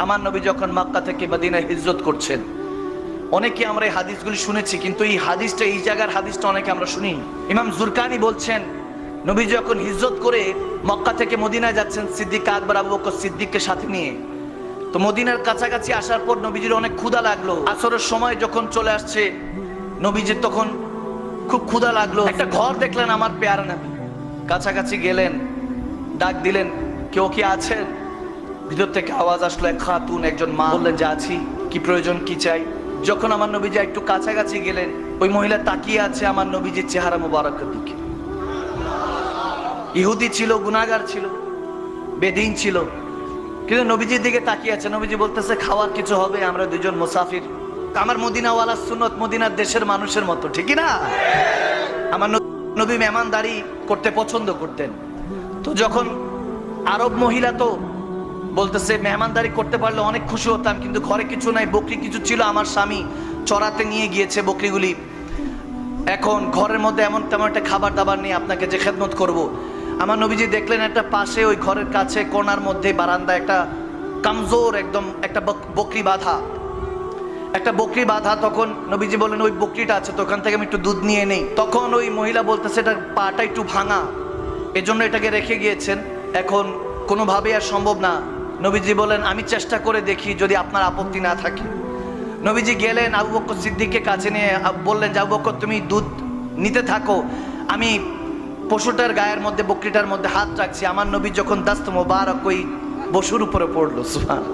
আমার নবী যখন মক্কা থেকে মদিনায় হিজরত করছেন, অনেকে আমরা এই হাদিসগুলি শুনেছি, কিন্তু এই হাদিসটা, এই জায়গার হাদিসটা অনেকে আমরা শুনি। ইমাম জুরকানি বলছেন, নবী যখন হিজরত করে মক্কা থেকে মদিনায় যাচ্ছেন সিদ্দিক আকবর আবু বকর সিদ্দিককে সাথে নিয়ে, তো মদিনার কাছাকাছি আসার পর নবীজির অনেক ক্ষুধা লাগলো। আসরের সময় যখন চলে আসছে, নবীজির তখন খুব ক্ষুধা লাগলো। একটা ঘর দেখলেন আমার পেয়ারা নবী, কাছাকাছি গেলেন, ডাক দিলেন, কেউ কি আছেন? ভিতর থেকে আওয়াজ আসলো, এক খাতুন, একজন মা। বললেন যে আছি, কি প্রয়োজন, কি চাই? যখন আমার নবীজি একটু কাছাকাছি গেলেন, ওই মহিলা তাকিয়ে আছে আমার নবীজির চেহারা মুবারকের দিকে। ইহুদি ছিল, গুনাহগার ছিল, বেদিন ছিল, কিন্তু নবীজির দিকে তাকিয়ে আছে। নবীজি বলতেছে, খাওয়ার কিছু হবে? আমরা দুজন মুসাফির। আমার মদিনাওয়ালা সুন্নত মদিনার দেশের মানুষের মতো, ঠিকই না? আমার নবী মেহমানদারি করতে পছন্দ করতেন। তো যখন আরব মহিলা, তো বলতেছে মেহমানদারি করতে পারলে অনেক খুশি হতাম, কিন্তু ঘরে কিছু নাই, বকরি কিছু ছিল, আমার স্বামী চড়াতে নিয়ে গিয়েছে বকরিগুলি। এখন ঘরের মধ্যে এমন তেমন একটা খাবার দাবার নেই, আপনাকে যে খেদমত করব। আমার নবীজি দেখলেন একটা পাশে, ওই ঘরের কাছে কোণার মধ্যে বারান্দা, একটা কামজোর একদম একটা বকরি বাঁধা, একটা বকরি বাঁধা। তখন নবীজি বললেন, ওই বকরিটা আছে তো, ওখান থেকে আমি একটু দুধ নিয়ে নেই। তখন ওই মহিলা বলতেছে, এটার পাটা একটু ভাঙা, এজন্য এটাকে রেখে গিয়েছেন, এখন কোনোভাবে আর সম্ভব না। নবীজি বলেন, আমি চেষ্টা করে দেখি, যদি আপনার আপত্তি না থাকে। নবীজি গেলেন, আবু বকর সিদ্দিককে কাছে নিয়ে বললেন যে, আবু বকর তুমি দুধ নিতে থাকো, আমি পশুটার গায়ের মধ্যে, বকরিটার মধ্যে হাত রাখছি। আমার নবী যখন দাস্ত মোবারক ওই পশুর উপরে পড়লো, সুবহান,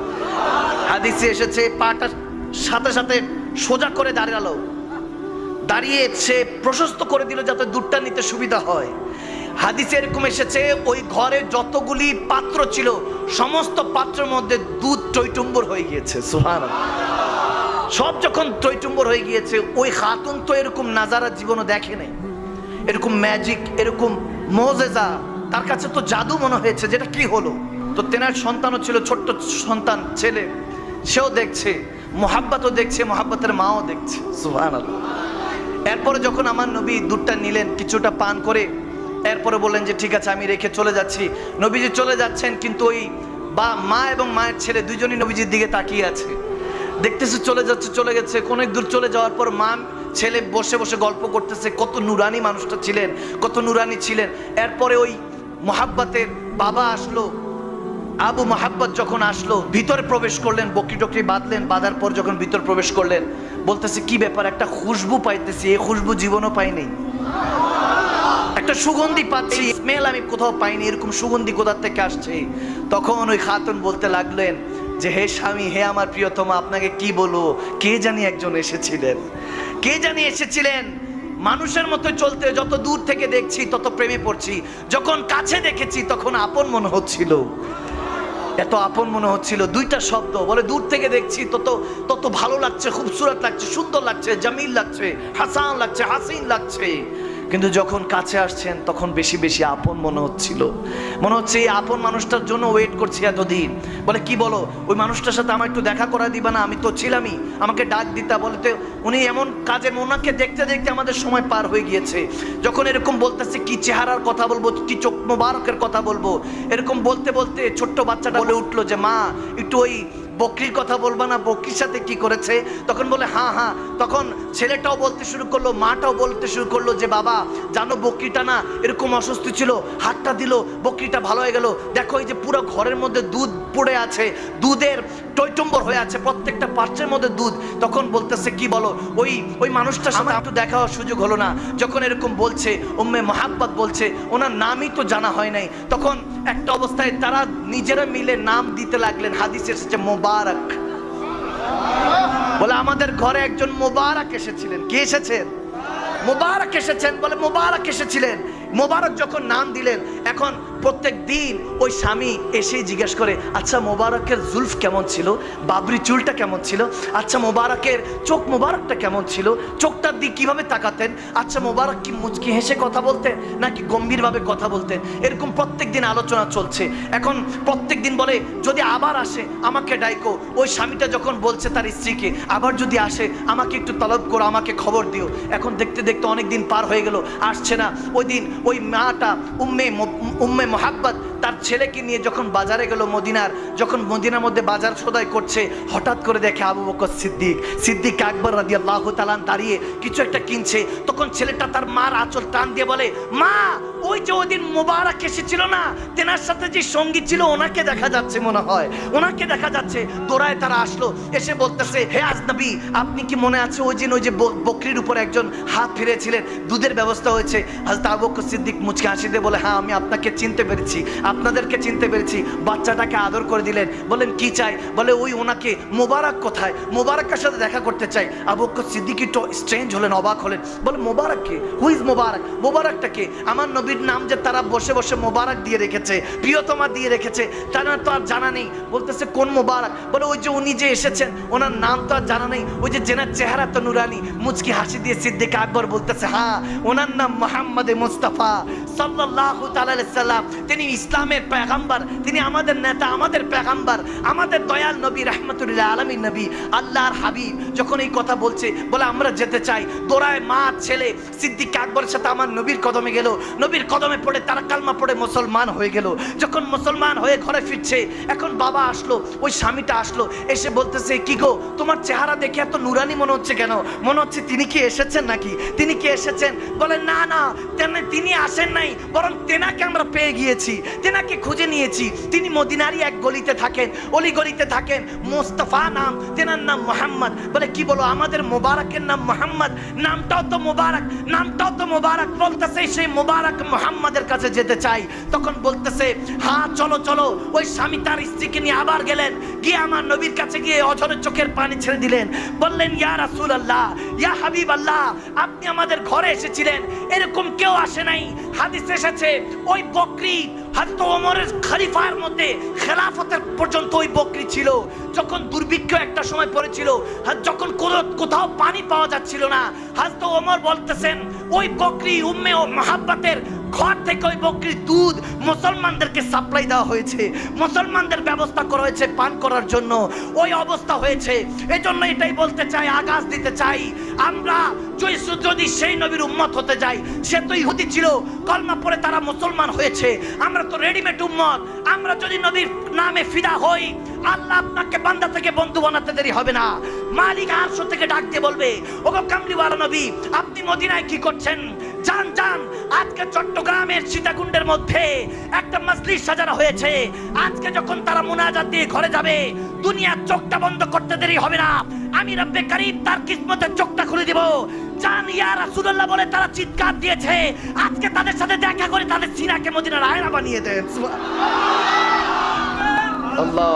হাদিসে এসেছে পাটা সাথে সাথে সোজা করে দাঁড়ালো, দাঁড়িয়ে সে প্রশস্ত করে দিল যাতে দুধটা নিতে সুবিধা হয়। হাদিসে এরকম এসেছে, ওই ঘরে যতগুলি পাত্র ছিল সমস্ত পাত্রের মধ্যে দুধ টইটুম্বর হয়ে গিয়েছে, সুবহানাল্লাহ। সব যখন টইটুম্বর হয়ে গিয়েছে, ওই খাতুন তো এরকম নাজারা জীবনে দেখে নাই, এরকম ম্যাজিক, এরকম মুজিজা তার কাছে তো জাদু মনে হয়েছে, যেটা কি হলো। তো তেনার সন্তানও ছিল, ছোট্ট সন্তান ছেলে, সেও দেখছে, মোহাব্বতও দেখছে, মোহাব্বতের মাও দেখছে, সুবহানাল্লাহ। এরপরে যখন আমার নবী দুধটা নিলেন, কিছুটা পান করে এরপরে বললেন যে ঠিক আছে, আমি রেখে চলে যাচ্ছি। নবীজি চলে যাচ্ছেন, কিন্তু ওই মা এবং মায়ের ছেলে দুইজনই নবীজির দিকে তাকিয়ে আছে, দেখতেছে চলে যাচ্ছে, চলে গেছে। অনেক দূর চলে যাওয়ার পর মা ছেলে বসে বসে গল্প করতেছে, কত নুরানি মানুষটা ছিলেন, কত নুরানি ছিলেন। এরপরে ওই মোহাব্বতের বাবা আসলো, আবু মোহাব্বত যখন আসলো, ভিতরে প্রবেশ করলেন, বকরি টকরি বাঁধলেন, বাঁধার পর যখন ভিতর প্রবেশ করলেন, বলতেছে কি ব্যাপার, একটা খুশবু পাইতেছি, এই খুশবু জীবনও পাইনি, একটা সুগন্ধি পাচ্ছি, স্মেল আমি কোথাও পাইনি, এরকম সুগন্ধি কোথা থেকে আসছে। তখন ওই খাতুন বলতে লাগলেন যে, হে স্বামী, হে আমার প্রিয়তমা, আপনাকে কি বলবো, কে জানি একজন এসেছিলেন, কে জানি এসেছিলেন। মানুষের মতো চলতে, যত দূর থেকে দেখছি তত প্রেমে পড়ছি, যখন কাছে দেখেছি তখন আপন মনে হচ্ছিল, এত আপন মনে হচ্ছিল। দুইটা শব্দ বলে, দূর থেকে দেখছি তত তত ভালো লাগছে, খুবসুরত লাগছে, সুন্দর লাগছে, জামিল লাগছে, হাসান লাগছে, হাসিন লাগছে। কিন্তু যখন কাছে আসছেন তখন বেশি বেশি আপন মনে হচ্ছিল, মনে হচ্ছে এই আপন মানুষটার জন্য ওয়েট করছি এতদিন। বলে কি বলো, ওই মানুষটার সাথে আমার একটু দেখা করা দিবা না? আমি তো ছিলামই, আমাকে ডাক দিতা। বলতে উনি এমন কাজে, ওনাকে দেখতে দেখতে আমাদের সময় পার হয়ে গিয়েছে। যখন এরকম বলতেছে, কি চেহারার কথা বলবো, কি চোখ মোবারকের কথা বলবো, এরকম বলতে বলতে ছোট্ট বাচ্চাটা বলে উঠলো যে, মা একটু ওই বকরির কথা বলবা না, বকরির সাথে কি করেছে? তখন বলে হ্যাঁ হ্যাঁ। তখন ছেলেটাও বলতে শুরু করলো, মাটাও বলতে শুরু করলো যে, বাবা জানো বকরিটা না এরকম অসুস্থ ছিল, হাতটা দিল, বকরিটা ভালো হয়ে গেল, দেখো এই যে পুরো ঘরের মধ্যে দুধ পড়ে আছে, দুধের টইটম্বর হয়ে আছে, প্রত্যেকটা পাত্রের মধ্যে দুধ। তখন বলতেছে কি বলো, ওই মানুষটার সাথে একটু দেখা হওয়ার সুযোগ হলো না। যখন এরকম বলছে, উম্মে মোহাব্বত বলছে, ওনার নামই তো জানা হয় নাই। তখন একটা অবস্থায় তারা নিজেরা মিলে নাম দিতে লাগলেন, হাদিসে এসেছে মোবারক। বলে আমাদের ঘরে একজন মোবারক এসেছিলেন। কে এসেছেন? মোবারক এসেছেন। বলে মোবারক এসেছিলেন। মোবারক যখন নাম দিলেন, এখন প্রত্যেক দিন ওই স্বামী এসেই জিজ্ঞেস করে, আচ্ছা মোবারকের জুলফ কেমন ছিল, বাবরি চুলটা কেমন ছিল, আচ্ছা মোবারকের চোখ মোবারকটা কেমন ছিল, চোখটার দিক কিভাবে তাকাতেন, আচ্ছা মোবারক কি মুচকি হেসে কথা বলতেন নাকি গম্ভীরভাবে কথা বলতেন। এরকম প্রত্যেক দিন আলোচনা চলছে। এখন প্রত্যেক দিন বলে, যদি আবার আসে আমাকে ডাইকো। ওই স্বামীটা যখন বলছে তার স্ত্রীকে, আবার যদি আসে আমাকে একটু তলব করো, আমাকে খবর দিও। এখন দেখতে দেখতে অনেক দিন পার হয়ে গেল, আসছে না। ওই দিন ওই মাটা উম্মে মোহাব্বত তার ছেলেকে নিয়ে যখন বাজারে গেল মদিনার, যখন মদিনার মধ্যে বাজার সদাই করছে, হঠাৎ করে দেখে আবু বকর সিদ্দিক আকবর রাদিয়াল্লাহু তাআলা দাঁড়িয়ে কিছু একটা কিনছে। তখন ছেলেটা তার মার আঁচল টান দিয়ে বলে, মা ওই যে ওদিন মোবারক এসেছিল না, তেনার সাথে যে সঙ্গী ছিল ওনাকে দেখা যাচ্ছে, মনে হয় ওনাকে দেখা যাচ্ছে। দৌড়ায় তারা আসলো, এসে বলতেছে, হে আজনবী, আপনি কি মনে আছে ওই দিন ওই যে বকরির উপর একজন হাত ফিরেছিলেন, দুধের ব্যবস্থা হয়েছে? হযরত আবু বকর সিদ্দিক মুচকি হাসি দিয়ে বলে, হ্যাঁ আমি আপনাকে চিনতে পেরেছি, আপনাদেরকে চিনতে পেরেছি। বাচ্চাটাকে আদর করে দিলেন, বলেন কি চাই? বলে ওই ওনাকে, মোবারক কোথায়, মোবারকের সাথে দেখা করতে চাই। আবু বকর সিদ্দিক একটু স্ট্রেঞ্জ হলেন, অবাক হলেন, বলে মোবারক কে? হু ইজ মোবারক? মোবারকটা কে? আমার নবীর নাম যে তারা বসে বসে মোবারক দিয়ে রেখেছে, প্রিয়তমা দিয়ে রেখেছে, তার তো আর জানা নেই। বলতেছে কোন মোবারক? বলে ওই যে উনি যে এসেছেন ওনার নাম তো আর জানা নেই, ওই যে জেনার চেহারা তো নুরানি। মুচকি হাসি দিয়ে সিদ্দিক আকবর বলতেছে, হ্যাঁ ওনার নাম মুহাম্মদ মুস্তাফা সাল্লাল্লাহু তাআলা আলাইহি সাল্লাম, তিনি ইসলামের পয়গম্বর, তিনি আমাদের নেতা, আমাদের পয়গম্বর, আমাদের দয়াল নবী, রাহমাতুল আলামিন নবী, আল্লাহর হাবিব। যখন এই কথা বলছে, বলে আমরা যেতে চাই, দৌড়ায় মা ছেলে সিদ্দিক আকবরের সাথে আমার নবীর কদমে গেল, নবীর কদমে পড়ে তারা কালমা পড়ে মুসলমান হয়ে গেল। যখন মুসলমান হয়ে ঘরে ফিরছে, এখন বাবা আসলো, ওই স্বামীটা আসলো, এসে বলতেছে, কি গো তোমার চেহারা দেখে এত নুরানি মনে হচ্ছে কেন? মনে হচ্ছে তিনি কি এসেছেন নাকি? তিনি কি এসেছেন? বলে না না, তিনি আসেন নাই, বরং তেনাকে আমরা পেয়ে গিয়েছি, তেনাকে খুঁজে নিয়েছি। তিনি মদিনারই এক গলিতে থাকেন, অলি গলিতে থাকেন, মোস্তফা নাম, তেনার নাম মুহাম্মদ। বলে কি বলো, আমাদের মোবারকের নাম মুহাম্মদ, নামটাও তো মোবারক, নামটাও তো মোবারক। বলতেছে সেই মোবারক মুহাম্মাদের কাছে যেতে চাই। তখন বলতেছে, হ্যাঁ চলো চলো। ওই স্বামী তার স্ত্রীকে নিয়ে আবার গেলেন, গিয়ে আমার নবীর কাছে গিয়ে অঝরে চোখের পানি ছেড়ে দিলেন, বললেন, ইয়া রাসূলুল্লাহ, ইয়া হাবিবাল্লাহ, আপনি আমাদের ঘরে এসেছিলেন, এরকম কেউ আসে নাই। হাদিস এসেছে ওই বকরি হযরত ওমরের খলিফার মধ্যে খেলাফতের পর্যন্ত ওই বকরি ছিল। যখন দুর্ভিক্ষ একটা সময় পড়েছিল, যখন কোথাও পানি পাওয়া যাচ্ছিল না, হযরত ওমর বলতেছেন, ওই বকরি উম্মে ও মুহাব্বতের ঘর থেকে ওই বকরির দুধ মুসলমানদেরকে সাপ্লাই দেওয়া হয়েছে, মুসলমানদের ব্যবস্থা করা হয়েছে পান করার জন্য। ওই অবস্থা হয়েছে। এজন্য এটাই বলতে চাই, আগাজ দিতে চাই, আমরা যদি সেই নবীর উম্মত হতে যাই, সে তো ইহুদি ছিল, কলমা পড়ে তারা মুসলমান হয়েছে, আমরা তো রেডিমেড উম্মত। আমরা যদি নবীর নামে ফিদা হই, আল্লাহ আপনাকে বান্দা থেকে বন্ধু বানাতে দেরি হবে না। মালিক আরশ থেকে ডাক দিয়ে বলবে, ওগো কামলিওয়ালা নবী, আপনি মদিনায় কি করছেন? যান যান, আজকে চট্টগ্রামের সীতাকুণ্ডের মধ্যে একটা মজলিস সাজানো হয়েছে। আজকে যখন তারা মুনাজাত দিয়ে ঘরে যাবে, দুনিয়ার চোখটা বন্ধ করতে দেরি হবে না, আমি রব্বে কারীম তার কিসমতের চোখটা খুলে দিব। জান ইয়া রাসূলুল্লাহ বলে তারা চিৎকার দিয়েছে। আজকে তাদের সাথে দেখা করে তাদের সিনাকে মদিনার আয়না বানিয়ে দেন। সুবহানাল্লাহ। আল্লাহ